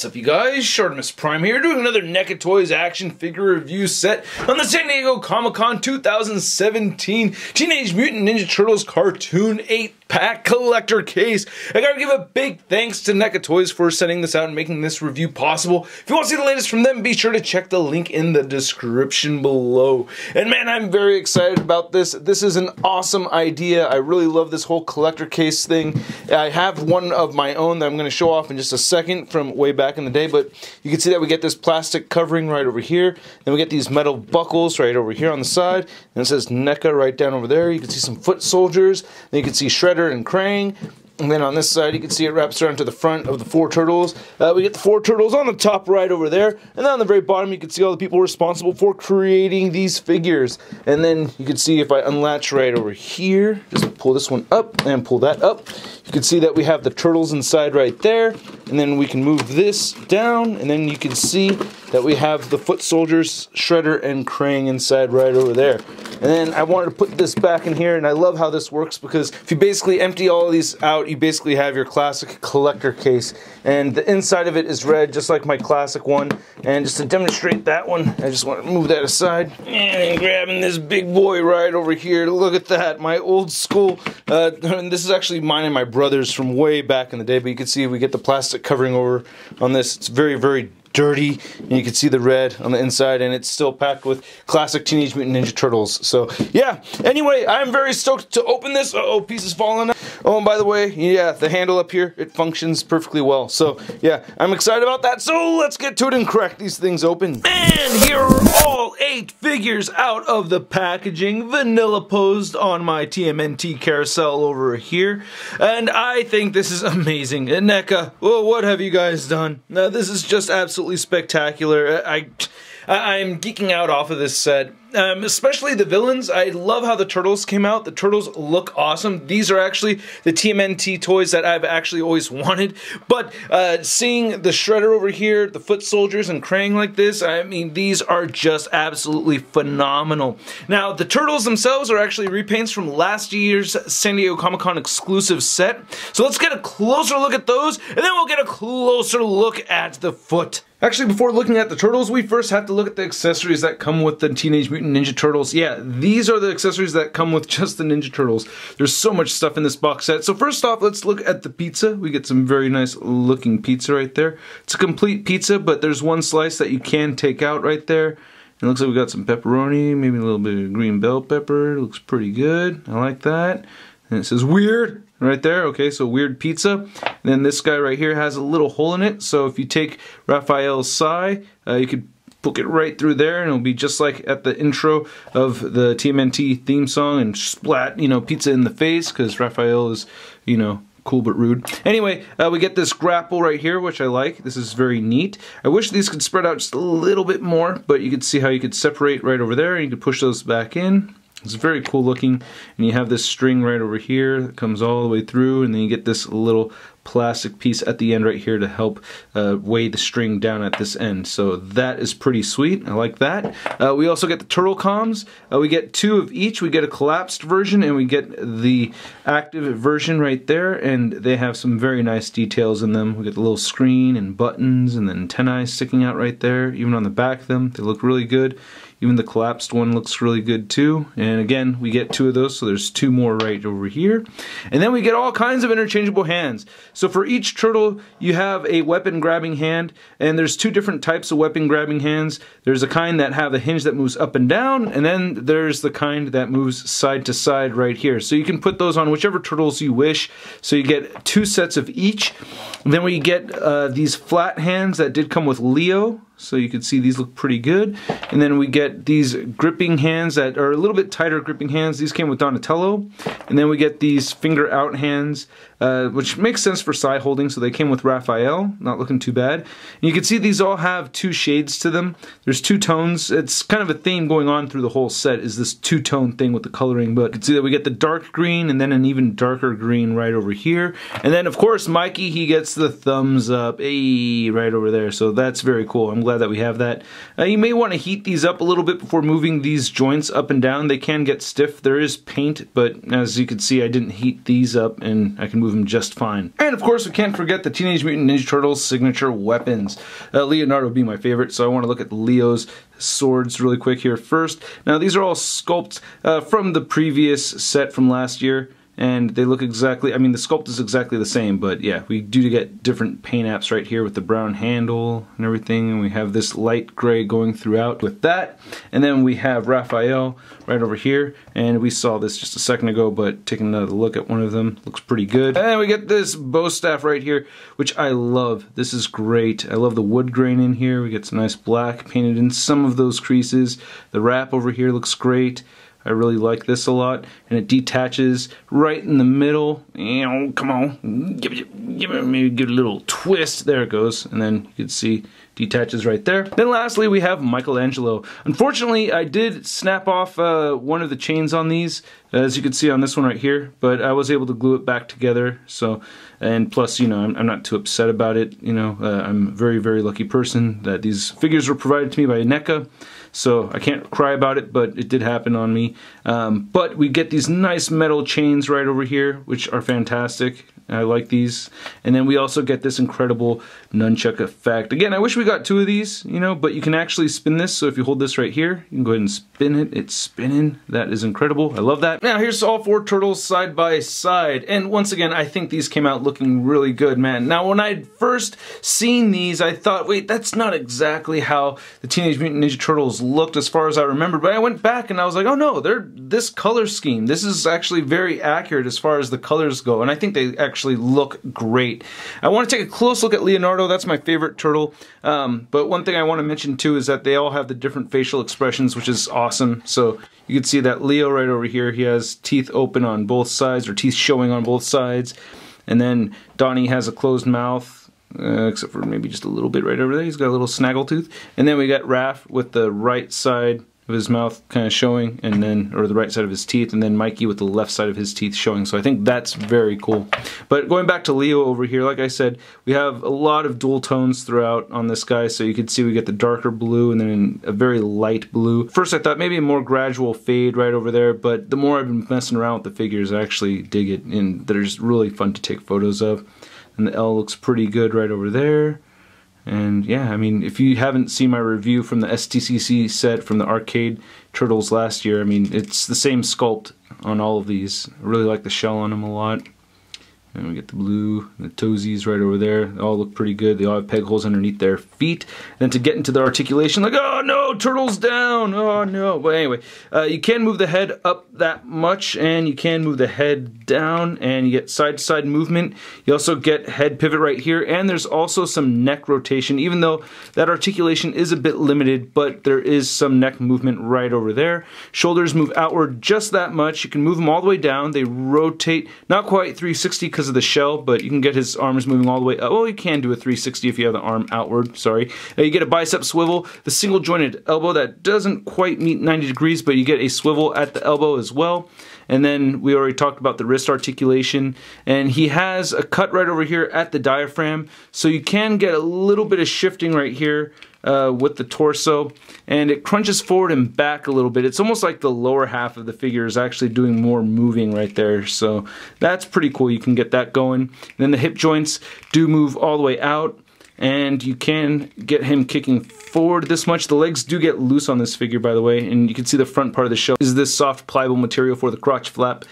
What's up, you guys? ShartimusPrime here, doing another NECA Toys action figure review set on the San Diego Comic-Con 2017 Teenage Mutant Ninja Turtles Cartoon 8-pack collector case. I gotta give a big thanks to NECA Toys for sending this out and making this review possible. If you want to see the latest from them, be sure to check the link in the description below. And man, I'm very excited about this. This is an awesome idea. I really love this whole collector case thing. I have one of my own that I'm going to show off in just a second from way back in the day, but you can see that we get this plastic covering right over here, then we get these metal buckles right over here on the side, and it says NECA right down over there. You can see some foot soldiers, then you can see Shredder and Krang. And then on this side, you can see it wraps around to the front of the 4 turtles. We get the 4 turtles on the top right over there. And then on the very bottom, you can see all the people responsible for creating these figures. And then you can see if I unlatch right over here, just pull this one up and pull that up. You can see that we have the turtles inside right there. And then we can move this down. And then you can see that we have the foot soldiers, Shredder and Krang inside right over there. And then I wanted to put this back in here, and I love how this works because if you basically empty all of these out, you basically have your classic collector case. And the inside of it is red, just like my classic one. And just to demonstrate that one, I just want to move that aside. And grabbing this big boy right over here. Look at that, my old school. And this is actually mine and my brother's from way back in the day, but you can see we get the plastic covering over on this. It's very, very dirty, and you can see the red on the inside, and it's still packed with classic Teenage Mutant Ninja Turtles. So yeah, anyway, I'm very stoked to open this. Uh-oh, pieces falling out. Oh, and by the way, yeah, the handle up here, it functions perfectly well. So yeah, I'm excited about that. So let's get to it and crack these things open. And here are all 8 figures out of the packaging, vanilla posed on my TMNT carousel over here. And I think this is amazing. NECA, well, what have you guys done? Now, this is just absolutely spectacular. I'm geeking out off of this set. Especially the villains. I love how the turtles came out. The turtles look awesome. These are actually the TMNT toys that I've actually always wanted. But seeing the Shredder over here, the foot soldiers and Krang like this, I mean, these are just absolutely phenomenal. Now, the turtles themselves are actually repaints from last year's San Diego Comic-Con exclusive set. So let's get a closer look at those, and then we'll get a closer look at the foot. Actually, before looking at the turtles, we first have to look at the accessories that come with the Teenage Mutant Ninja Turtles. Yeah, these are the accessories that come with just the Ninja Turtles. There's so much stuff in this box set. So first off, let's look at the pizza. We get some very nice looking pizza right there. It's a complete pizza, but there's one slice that you can take out right there. It looks like we got some pepperoni, maybe a little bit of green bell pepper. It looks pretty good. I like that. And it says weird right there. Okay, so weird pizza. And then this guy right here has a little hole in it. So if you take Raphael's sigh, you could poke it right through there, and it'll be just like at the intro of the TMNT theme song, and splat, you know, pizza in the face, because Raphael is, you know, cool but rude. Anyway, we get this grapple right here, which I like. This is very neat. I wish these could spread out just a little bit more, but you could see how you could separate right over there, and you could push those back in. It's very cool looking, and you have this string right over here that comes all the way through, and then you get this little plastic piece at the end right here to help weigh the string down at this end. So that is pretty sweet. I like that. We also get the turtle comms. We get 2 of each. We get a collapsed version, and we get the active version right there, and they have some very nice details in them. We get the little screen and buttons and the antennae sticking out right there. Even on the back of them, they look really good. Even the collapsed one looks really good too. And again, we get 2 of those, so there's 2 more right over here. And then we get all kinds of interchangeable hands. So for each turtle, you have a weapon grabbing hand, and there's 2 different types of weapon grabbing hands. There's a kind that have a hinge that moves up and down, and then there's the kind that moves side to side right here. So you can put those on whichever turtles you wish. So you get 2 sets of each. And then we get these flat hands that did come with Leo. So you can see these look pretty good. And then we get these gripping hands that are a little bit tighter gripping hands. These came with Donatello. And then we get these finger out hands, which makes sense for side holding, so they came with Raphael. Not looking too bad. And you can see these all have 2 shades to them. There's 2 tones. It's kind of a theme going on through the whole set, is this 2-tone thing with the coloring. But you can see that we get the dark green and then an even darker green right over here. And then of course Mikey, he gets the thumbs up, hey, right over there. So that's very cool. I'm glad that we have that. You may want to heat these up a little bit before moving these joints up and down. They can get stiff. There is paint, but as you can see, I didn't heat these up, and I can move move them just fine. And of course, we can't forget the Teenage Mutant Ninja Turtles signature weapons. Leonardo would be my favorite, so I want to look at Leo's swords really quick here first. Now, these are all sculpts from the previous set from last year. And they look exactly, I mean the sculpt is exactly the same, but yeah, we do get different paint apps right here with the brown handle and everything, and we have this light gray going throughout with that. And then we have Raphael right over here, and we saw this just a second ago, but taking another look at one of them, looks pretty good. And we get this bow staff right here, which I love. This is great. I love the wood grain in here. We get some nice black painted in some of those creases. The wrap over here looks great. I really like this a lot, and it detaches right in the middle. Come on, give it maybe give it a little twist. There it goes, and then you can see detaches right there. Then lastly, we have Michelangelo. Unfortunately, I did snap off one of the chains on these, as you can see on this one right here, but I was able to glue it back together. So, and plus, you know, I'm not too upset about it. You know, I'm a very, very lucky person that these figures were provided to me by NECA. So I can't cry about it, but it did happen on me. But we get these nice metal chains right over here, which are fantastic. I like these. And then we also get this incredible nunchuck effect. Again, I wish we got two of these, you know, but you can actually spin this. So if you hold this right here, you can go ahead and spin it. It's spinning. That is incredible. I love that. Now here's all four turtles side by side. And once again, I think these came out looking really good, man. Now when I'd first seen these, I thought, wait, that's not exactly how the Teenage Mutant Ninja Turtles looked as far as I remember. But I went back and I was like, oh no, they're this color scheme. This is actually very accurate as far as the colors go. And I think they actually look great. I want to take a close look at Leonardo. That's my favorite turtle. But one thing I want to mention too is that they all have the different facial expressions, which is awesome. So you can see that Leo right over here, he has teeth open on both sides, or teeth showing on both sides. And then Donnie has a closed mouth, except for maybe just a little bit right over there. He's got a little snaggle tooth. And then we got Raph with the right side of his mouth kind of showing, and then, or the right side of his teeth, and then Mikey with the left side of his teeth showing. So I think that's very cool. But going back to Leo over here, like I said, we have a lot of dual tones throughout on this guy. So you can see we get the darker blue and then a very light blue. First I thought maybe a more gradual fade right over there, but the more I've been messing around with the figures, I actually dig it, and they're just really fun to take photos of. And the L looks pretty good right over there. And yeah, I mean, if you haven't seen my review from the SDCC set from the arcade Turtles last year, I mean, it's the same sculpt on all of these. I really like the shell on them a lot. And we get the blue, the toesies right over there. They all look pretty good. They all have peg holes underneath their feet. And then to get into the articulation, like, oh no, turtle's down, oh no. But anyway, you can move the head up that much, and you can move the head down, and you get side-to-side movement. You also get head pivot right here, and there's also some neck rotation, even though that articulation is a bit limited, but there is some neck movement right over there. Shoulders move outward just that much. You can move them all the way down. They rotate, not quite 360 because of the shell, but you can get his arms moving all the way up. Well, you can do a 360 if you have the arm outward, sorry. You get a bicep swivel, the single jointed elbow that doesn't quite meet 90 degrees, but you get a swivel at the elbow as well. And then we already talked about the wrist articulation, and he has a cut right over here at the diaphragm, so you can get a little bit of shifting right here with the torso, and it crunches forward and back a little bit. It's almost like the lower half of the figure is actually doing more moving right there, so that's pretty cool. You can get that going. And then the hip joints do move all the way out, and you can get him kicking forward this much. The legs do get loose on this figure, by the way, and you can see the front part of the shell is this soft pliable material for the crotch flap.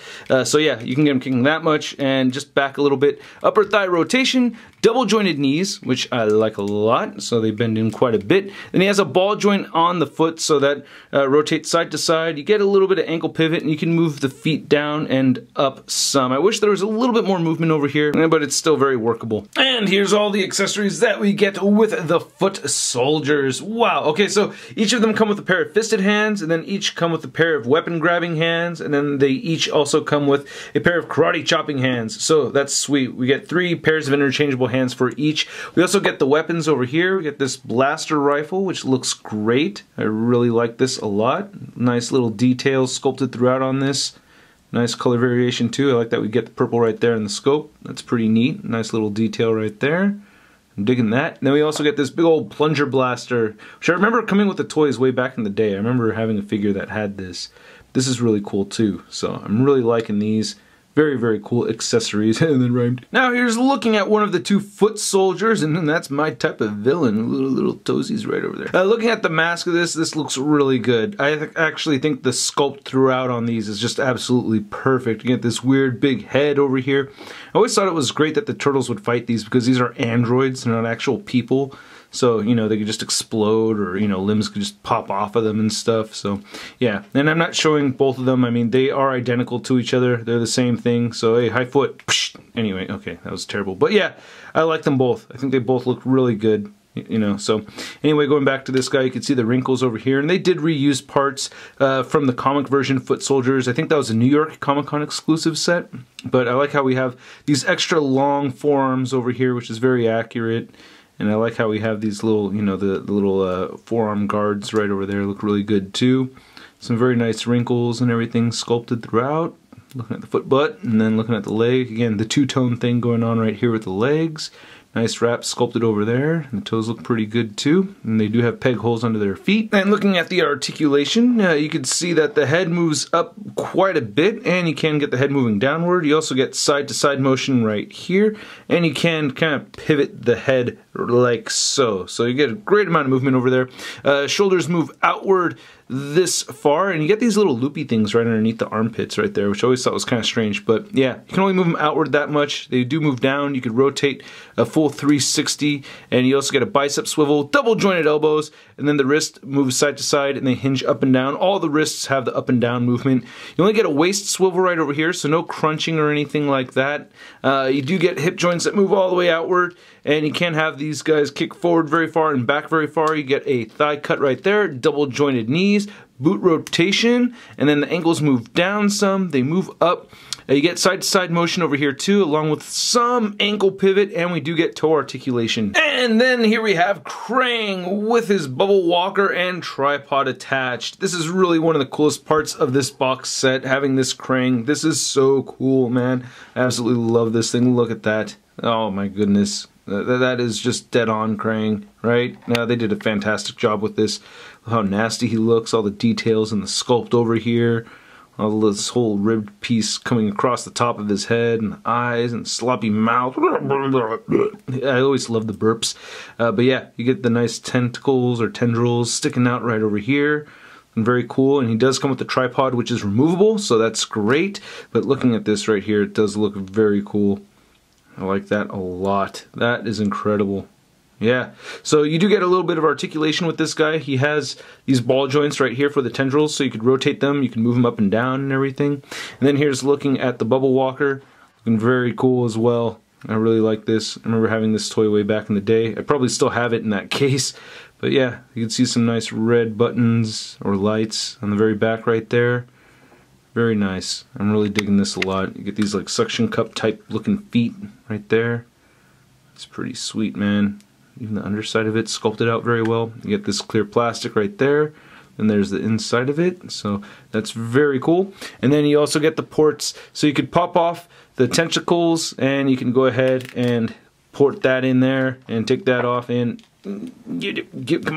So yeah, you can get him kicking that much, and just back a little bit. Upper thigh rotation, double jointed knees, which I like a lot, so they bend in quite a bit. Then he has a ball joint on the foot, so that rotates side to side. You get a little bit of ankle pivot, and you can move the feet down and up some. I wish there was a little bit more movement over here, but it's still very workable. And here's all the accessories that we get with the foot soldiers. Wow, okay, so each of them come with a pair of fisted hands, and then each come with a pair of weapon grabbing hands, and then they each also come with a pair of karate chopping hands. So that's sweet. We get 3 pairs of interchangeable hands for each. We also get the weapons over here. We get this blaster rifle, which looks great. I really like this a lot. Nice little details sculpted throughout on this. Nice color variation too. I like that we get the purple right there in the scope. That's pretty neat. Nice little detail right there. I'm digging that. And then we also get this big old Plunger Blaster, which I remember coming with the toys way back in the day. I remember having a figure that had this. This is really cool too. So I'm really liking these. Very, very cool accessories. And then rhymed. Now here's looking at one of the 2 foot soldiers, and that's my type of villain. Little toesies right over there. Looking at the mask of this looks really good. I actually think the sculpt throughout on these is just absolutely perfect. You get this weird big head over here. I always thought it was great that the turtles would fight these because these are androids, they're not actual people. So, you know, they could just explode, or, you know, limbs could just pop off of them and stuff. So, yeah. And I'm not showing both of them. I mean, they are identical to each other. They're the same thing. So, hey, high foot. Anyway, okay, that was terrible. But yeah, I like them both. I think they both look really good. You know, so anyway, going back to this guy, you can see the wrinkles over here, and they did reuse parts from the comic version Foot Soldiers. I think that was a New York Comic-Con exclusive set, but I like how we have these extra long forearms over here, which is very accurate. And I like how we have these little, you know, the little forearm guards right over there look really good too. Some very nice wrinkles and everything sculpted throughout. Looking at the foot butt, and then looking at the leg. Again, the two-tone thing going on right here with the legs. Nice wrap sculpted over there. And the toes look pretty good too. And they do have peg holes under their feet. And looking at the articulation, you can see that the head moves up quite a bit, and you can get the head moving downward. You also get side-to-side motion right here, and you can kind of pivot the head like so. So you get a great amount of movement over there. Shoulders move outward this far, and you get these little loopy things right underneath the armpits right there, which I always thought was kind of strange. But yeah, you can only move them outward that much. They do move down. You could rotate a full 360, and you also get a bicep swivel, double jointed elbows, and then the wrist moves side to side, and they hinge up and down. All the wrists have the up and down movement. You only get a waist swivel right over here, so no crunching or anything like that. You do get hip joints that move all the way outward, and you can't have these guys kick forward very far and back very far. You get a thigh cut right there, double jointed knees, boot rotation, and then the ankles move down some, they move up. You get side-to-side motion over here too, along with some ankle pivot, and we do get toe articulation. And then here we have Krang with his bubble walker and tripod attached. This is really one of the coolest parts of this box set, having this Krang. This is so cool, man. I absolutely love this thing. Look at that. Oh my goodness. That is just dead on Krang, right? Now they did a fantastic job with this. How nasty he looks, all the details and the sculpt over here. All this whole ribbed piece coming across the top of his head, and the eyes, and sloppy mouth. I always love the burps. But yeah, you get the nice tentacles or tendrils sticking out right over here. And very cool. And he does come with the tripod, which is removable, so that's great. But looking at this right here, it does look very cool. I like that a lot. That is incredible. Yeah, so you do get a little bit of articulation with this guy. He has these ball joints right here for the tendrils, so you could rotate them, you can move them up and down and everything. And then here's looking at the bubble walker, looking very cool as well. I really like this. I remember having this toy way back in the day. I probably still have it in that case. But yeah, you can see some nice red buttons or lights on the very back right there. Very nice. I'm really digging this a lot. You get these like suction cup type looking feet right there. It's pretty sweet, man. Even the underside of it sculpted out very well. You get this clear plastic right there. And there's the inside of it. So that's very cool. And then you also get the ports. So you could pop off the tentacles and you can go ahead and port that in there and take that off and come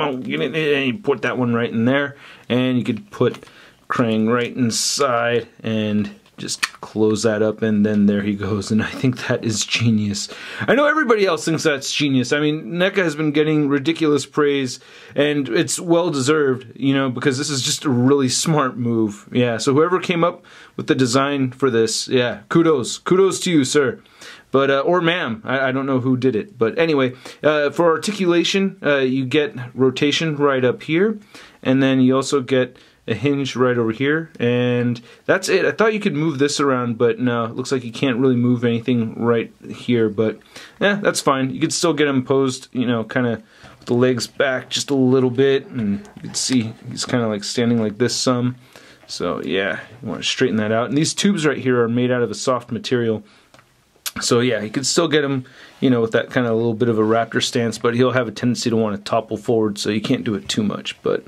on, get in there, and you put that one right in there. And you could put Krang right inside and just close that up, and then there he goes. And I think that is genius. I know everybody else thinks that's genius. I mean, NECA has been getting ridiculous praise, and it's well deserved, you know, because this is just a really smart move. Yeah, so whoever came up with the design for this, yeah, kudos to you, sir. But or ma'am, I don't know who did it. But anyway, for articulation, you get rotation right up here, and then you also get a hinge right over here, and that's it. I thought you could move this around, but no, it looks like you can't really move anything right here, but yeah, that's fine. You could still get him posed, you know, kind of with the legs back just a little bit, and you can see he's kind of like standing like this some. So yeah, you want to straighten that out. And these tubes right here are made out of a soft material. So yeah, you could still get him, you know, with that kind of a little bit of a raptor stance, but he'll have a tendency to want to topple forward, so you can't do it too much, but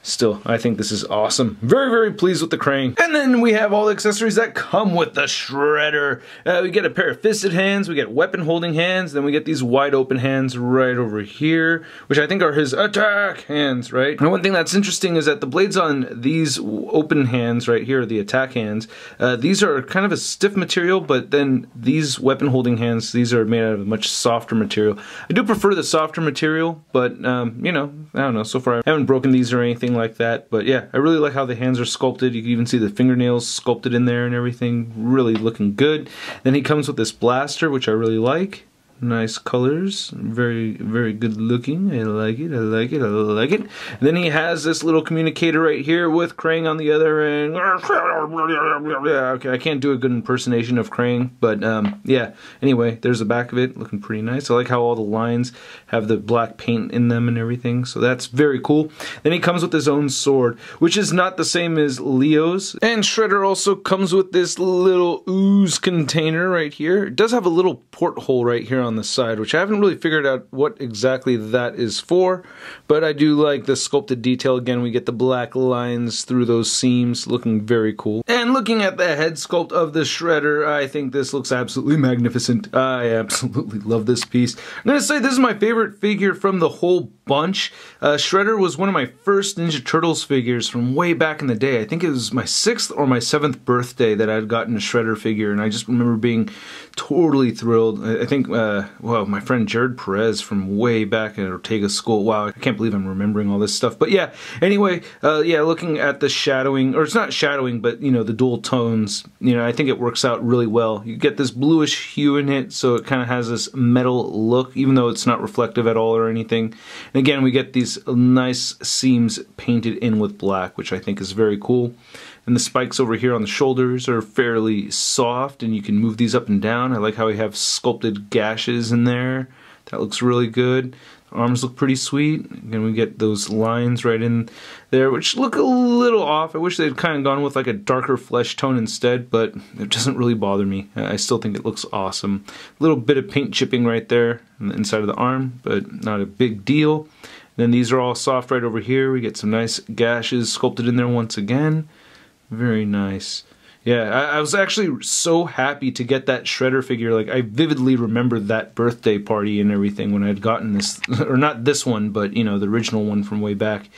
still, I think this is awesome. Very, very pleased with the Krang. And then we have all the accessories that come with the Shredder. We get a pair of fisted hands, we get weapon holding hands, then we get these wide open hands right over here, which I think are his attack hands, right? And one thing that's interesting is that the blades on these open hands right here, the attack hands, these are kind of a stiff material, but then these weapon holding hands, these are made out of a much softer material. I do prefer the softer material, but you know, I don't know, so far I haven't broken these or anything like that, but yeah, I really like how the hands are sculpted. You can even see the fingernails sculpted in there and everything, really looking good. Then he comes with this blaster, which I really like. Nice colors, very, very good looking. I like it, I like it, I like it. And then he has this little communicator right here with Krang on the other end. Okay, I can't do a good impersonation of Krang, but yeah. Anyway, there's the back of it, looking pretty nice. I like how all the lines have the black paint in them and everything, so that's very cool. Then he comes with his own sword, which is not the same as Leo's. And Shredder also comes with this little ooze container right here. It does have a little porthole right here on the side, which I haven't really figured out what exactly that is for, but I do like the sculpted detail. Again, we get the black lines through those seams, looking very cool. And looking at the head sculpt of the Shredder, I think this looks absolutely magnificent. I absolutely love this piece. I'm gonna say this is my favorite figure from the whole bunch. Shredder was one of my first Ninja Turtles figures from way back in the day. I think it was my 6th or my 7th birthday that I'd gotten a Shredder figure, and I just remember being totally thrilled. I think, well, my friend Jared Perez from way back at Ortega School. Wow, I can't believe I'm remembering all this stuff. But yeah, anyway, yeah, looking at the shadowing, or it's not shadowing, but you know, the dual tones, you know, I think it works out really well. You get this bluish hue in it, so it kind of has this metal look, even though it's not reflective at all or anything. And again, we get these nice seams painted in with black, which I think is very cool. And the spikes over here on the shoulders are fairly soft, and you can move these up and down. I like how we have sculpted gashes in there. That looks really good. The arms look pretty sweet. Again, we get those lines right in there, which look a little off. I wish they'd kind of gone with like a darker flesh tone instead, but it doesn't really bother me. I still think it looks awesome. A little bit of paint chipping right there on the inside of the arm, but not a big deal. Then these are all soft right over here. We get some nice gashes sculpted in there once again. Very nice. Yeah, I was actually so happy to get that Shredder figure. Like, I vividly remember that birthday party and everything when I had gotten this, or not this one, but, you know, the original one from way back,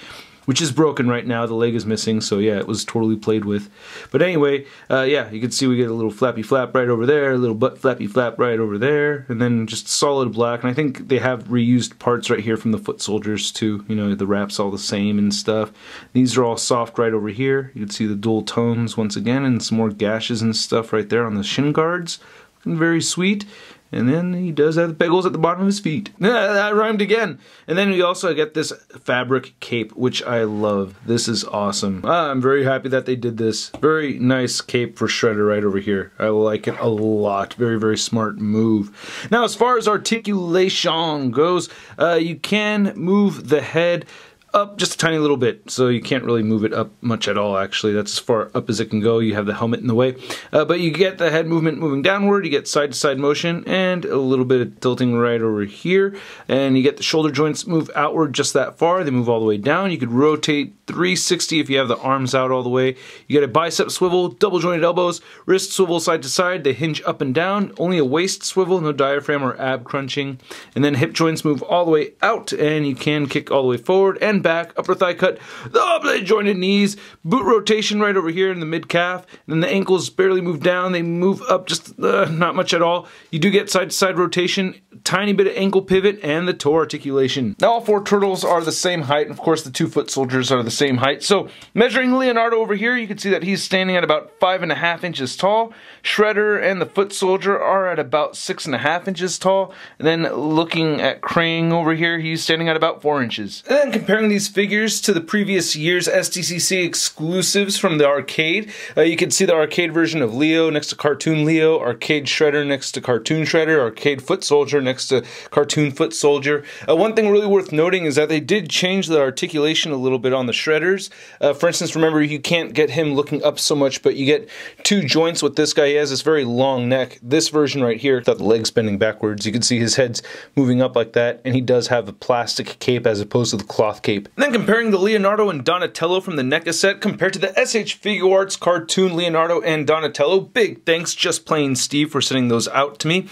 which is broken right now. The leg is missing, so yeah, it was totally played with. But anyway, yeah, you can see we get a little flappy flap right over there, a little butt flappy flap right over there, and then just solid black. And I think they have reused parts right here from the foot soldiers too. You know, the wrap's all the same and stuff. These are all soft right over here. You can see the dual tones once again, and some more gashes and stuff right there on the shin guards. Looking very sweet. And then he does have the pegals at the bottom of his feet. That rhymed again. And then we also get this fabric cape, which I love. This is awesome. I'm very happy that they did this. Very nice cape for Shredder right over here. I like it a lot. Very, very smart move. Now, as far as articulation goes, you can move the head up just a tiny little bit, so you can't really move it up much at all. Actually, that's as far up as it can go. You have the helmet in the way, but you get the head movement moving downward, you get side to side motion, and a little bit of tilting right over here, and you get the shoulder joints move outward just that far. They move all the way down. You could rotate 360 if you have the arms out all the way. You get a bicep swivel, double jointed elbows, wrist swivel side to side. They hinge up and down. Only a waist swivel, no diaphragm or ab crunching. And then hip joints move all the way out, and you can kick all the way forward and back. Upper thigh cut, the jointed knees, boot rotation right over here in the mid calf, and then the ankles barely move down. They move up just not much at all. You do get side to side rotation, tiny bit of ankle pivot, and the toe articulation. Now all four turtles are the same height, and of course the 2 foot soldiers are the same height. So measuring Leonardo over here, you can see that he's standing at about 5.5 inches tall. Shredder and the foot soldier are at about 6.5 inches tall. And then looking at Krang over here, he's standing at about 4 inches. And then comparing these figures to the previous year's SDCC exclusives from the arcade. You can see the arcade version of Leo next to Cartoon Leo, arcade Shredder next to Cartoon Shredder, arcade Foot Soldier next to Cartoon Foot Soldier. One thing really worth noting is that they did change the articulation a little bit on the Shredders. For instance, remember, you can't get him looking up so much, but you get two joints with this guy. He has this very long neck. This version right here, without the legs bending backwards, you can see his head's moving up like that, and he does have a plastic cape as opposed to the cloth cape. And then comparing the Leonardo and Donatello from the NECA set compared to the SH Figuarts cartoon Leonardo and Donatello, big thanks Just Plain Steve for sending those out to me.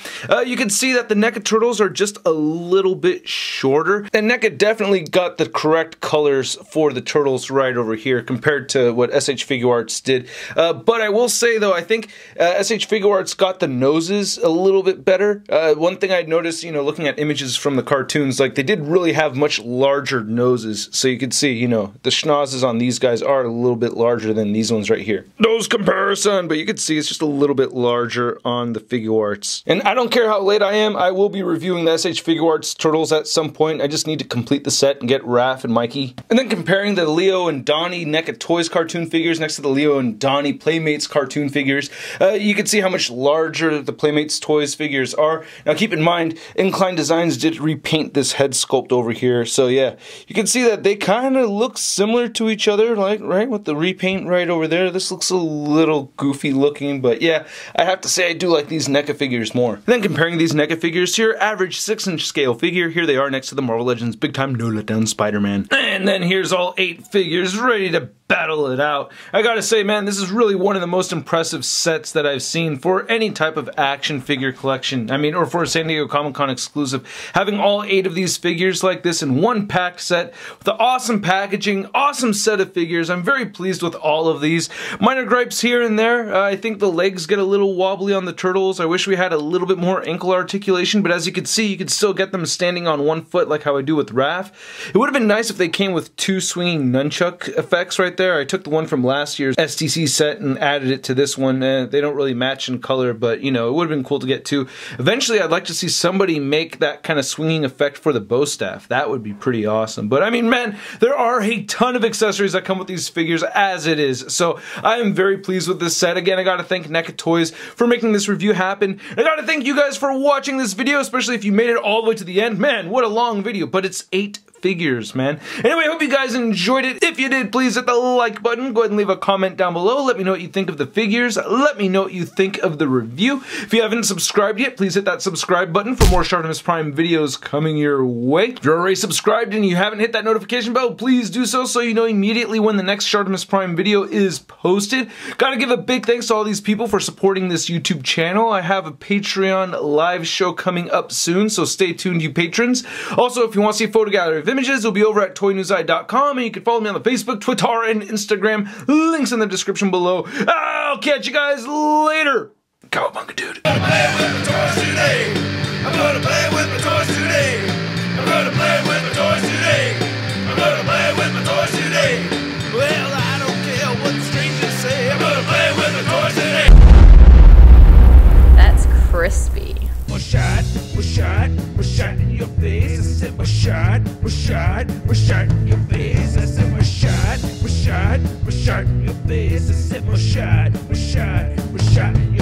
You can see that the NECA turtles are just a little bit shorter, and NECA definitely got the correct colors for the turtles right over here compared to what SH Figuarts did. But I will say though, I think SH Figuarts got the noses a little bit better. One thing I'd noticed, you know, looking at images from the cartoons, like they did really have much larger noses. So you can see, you know, the schnozzes on these guys are a little bit larger than these ones right here. Nose comparison, but you can see it's just a little bit larger on the Figuarts. And I don't care how late I am, I will be reviewing the SH Figuarts turtles at some point. I just need to complete the set and get Raph and Mikey. And then comparing the Leo and Donnie NECA Toys cartoon figures next to the Leo and Donnie Playmates cartoon figures, you can see how much larger the Playmates Toys figures are. Now keep in mind, Incline Designs did repaint this head sculpt over here, so yeah, you can see that they kind of look similar to each other, like, right, with the repaint right over there. This looks a little goofy looking, but yeah, I have to say I do like these NECA figures more. And then comparing these NECA figures to your average 6-inch scale figure, here they are next to the Marvel Legends Big Time No Let Down Spider-Man. And then here's all 8 figures ready to battle it out. I gotta say, man, this is really one of the most impressive sets that I've seen for any type of action figure collection. I mean, or for a San Diego Comic-Con exclusive. Having all 8 of these figures like this in one packed set with the awesome packaging, awesome set of figures. I'm very pleased with all of these. Minor gripes here and there. I think the legs get a little wobbly on the turtles. I wish we had a little bit more ankle articulation, but as you can see, you can still get them standing on one foot like how I do with Raph. It would have been nice if they came with 2 swinging nunchuck effects right there. I took the one from last year's SDCC set and added it to this one. They don't really match in color, but you know, it would have been cool to get 2. Eventually, I'd like to see somebody make that kind of swinging effect for the bow staff. That would be pretty awesome. But I mean, man, there are a ton of accessories that come with these figures as it is. So I am very pleased with this set. Again, I gotta thank NECA Toys for making this review happen. I gotta thank you guys for watching this video, especially if you made it all the way to the end. Man, what a long video, but it's 8 figures, man. Anyway, I hope you guys enjoyed it. If you did, please hit the like button. Go ahead and leave a comment down below. Let me know what you think of the figures. Let me know what you think of the review. If you haven't subscribed yet, please hit that subscribe button for more ShartimusPrime videos coming your way. If you're already subscribed and you haven't hit that notification bell, please do so you know immediately when the next ShartimusPrime video is posted. Gotta give a big thanks to all these people for supporting this YouTube channel. I have a Patreon live show coming up soon, so stay tuned, you patrons. Also, if you want to see a photo gallery of images, it'll be over at toynewseye.com, and you can follow me on the Facebook, Twitter, and Instagram. Links in the description below. I'll catch you guys later. Cowabunga, dude. I'm gonna play with my toys today. I'm gonna play with my toys today. I'm gonna play with my toys today. I'm gonna play with my toys today. Well, I don't care what the strangers say. I'm gonna play with my toys today. That's crispy. We're shot in your face. I said we're shot in your face. I said we're shot in your face. I said we're shot in your